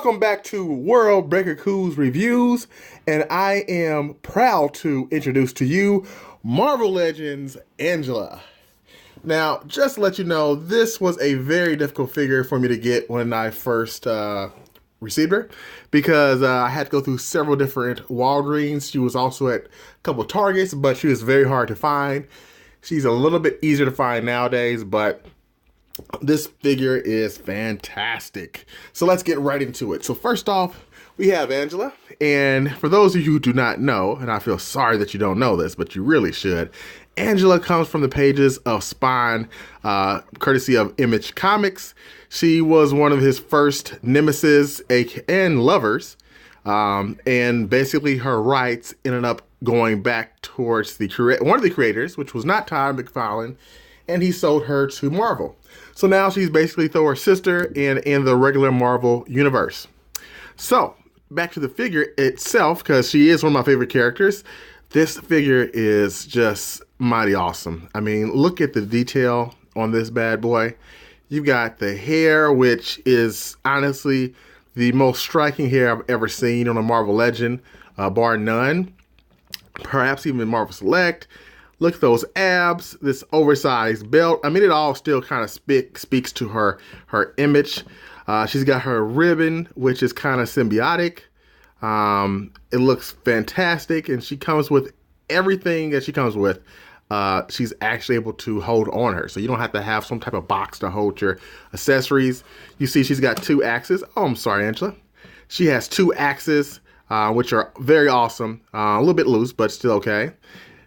Welcome back to World Breaker Cool's Reviews, and I am proud to introduce to you Marvel Legends Angela. Now, just to let you know, this was a very difficult figure for me to get when I first received her, because I had to go through several different Walgreens. She was also at a couple of Targets, but she was very hard to find. She's a little bit easier to find nowadays, but this figure is fantastic. So let's get right into it. So first off, we have Angela. And for those of you who do not know, and I feel sorry that you don't know this, but you really should, Angela comes from the pages of Spawn, courtesy of Image Comics. She was one of his first nemesis and lovers. And basically her rights ended up going back towards one of the creators, which was not Todd McFarlane, and he sold her to Marvel. So now she's basically Thor's sister and in the regular Marvel universe. So back to the figure itself, because she is one of my favorite characters. This figure is just mighty awesome. I mean, look at the detail on this bad boy. You've got the hair, which is honestly the most striking hair I've ever seen on a Marvel Legend, bar none. Perhaps even Marvel Select. Look at those abs, this oversized belt. I mean, it all still kind of speaks to her image. She's got her ribbon, which is kind of symbiotic. It looks fantastic, and she comes with everything that she comes with. She's actually able to hold on her, so you don't have to have some type of box to hold your accessories. You see she's got two axes. Oh, I'm sorry, Angela. She has two axes, which are very awesome. A little bit loose, but still okay.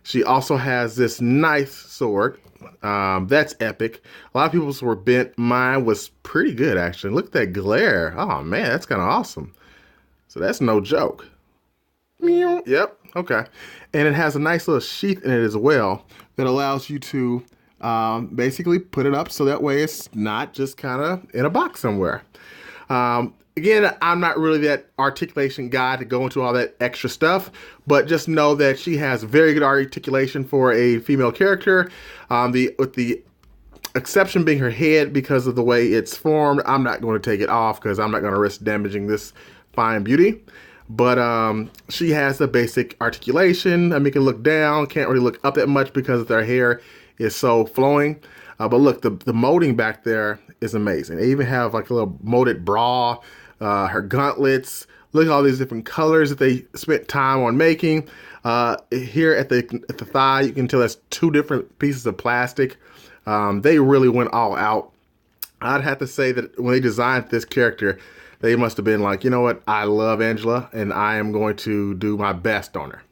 She also has this nice sword. That's epic. A lot of people's were bent. Mine was pretty good, actually. Look at that glare. Oh, man, that's kind of awesome. So that's no joke. Meow. Yep, okay. And it has a nice little sheath in it as well that allows you to basically put it up so that way it's not just kind of in a box somewhere. Again, I'm not really that articulation guy to go into all that extra stuff, but just know that she has very good articulation for a female character. With the exception being her head, because of the way it's formed, I'm not going to take it off because I'm not going to risk damaging this fine beauty. But she has the basic articulation. I mean, you can look down, can't really look up that much because their hair is so flowing. But look, the molding back there is amazing. They even have like a little molded bra. Her gauntlets. Look at all these different colors that they spent time on making. Here at the thigh, you can tell that's two different pieces of plastic. They really went all out. I'd have to say that when they designed this character, they must have been like, you know what? I love Angela, and I am going to do my best on her.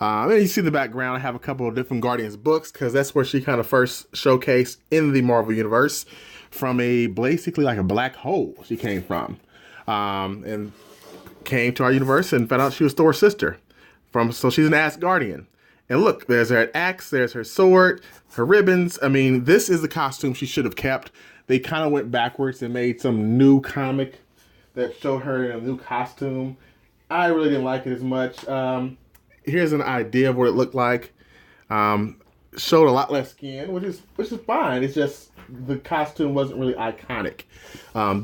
And you see the background. I have a couple of different Guardians books because that's where she kind of first showcased in the Marvel Universe from basically like a black hole she came from. And came to our universe and found out she was Thor's sister. So she's an Asgardian. And look, there's her axe, there's her sword, her ribbons. I mean, this is the costume she should have kept. They kind of went backwards and made some new comic that showed her in a new costume. I really didn't like it as much. Here's an idea of what it looked like. Showed a lot less skin, which is fine. It's just the costume wasn't really iconic.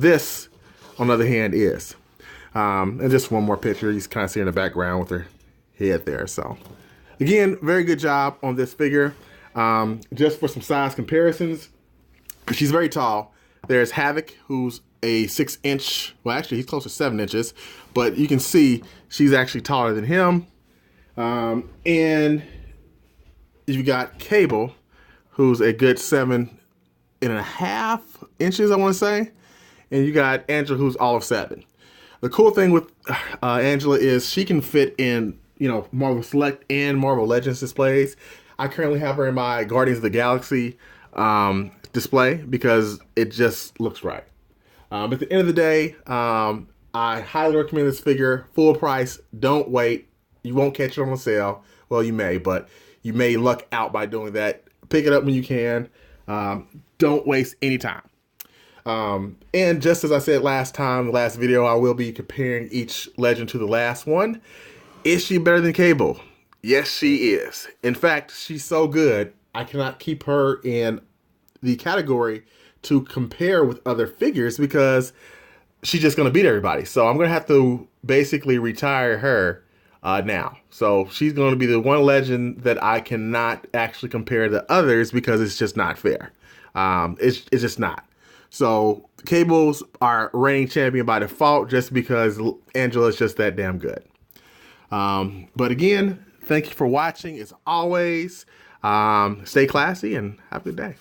This, on the other hand, is. And just one more picture. You kind of see her in the background with her head there. So, again, very good job on this figure. Just for some size comparisons, she's very tall. There's Havoc, who's a 6-inch. Well, actually, he's close to 7 inches. But you can see she's actually taller than him. And you got Cable, who's a good 7.5 inches, I want to say. And you got Angela, who's all of 7. The cool thing with Angela is she can fit in, Marvel Select and Marvel Legends displays. I currently have her in my Guardians of the Galaxy display because it just looks right. But at the end of the day, I highly recommend this figure. Full price. Don't wait. You won't catch it on a sale. Well, you may, but you may luck out by doing that. Pick it up when you can. Don't waste any time. And just as I said last video, I will be comparing each legend to the last one. Is she better than Cable? Yes, she is. In fact, she's so good, I cannot keep her in the category to compare with other figures because she's just going to beat everybody. So I'm going to have to basically retire her now. So she's going to be the one legend that I cannot actually compare to others because it's just not fair. It's just not. So Cable's our reigning champion by default just because Angela is just that damn good. But again, thank you for watching. As always, stay classy and have a good day.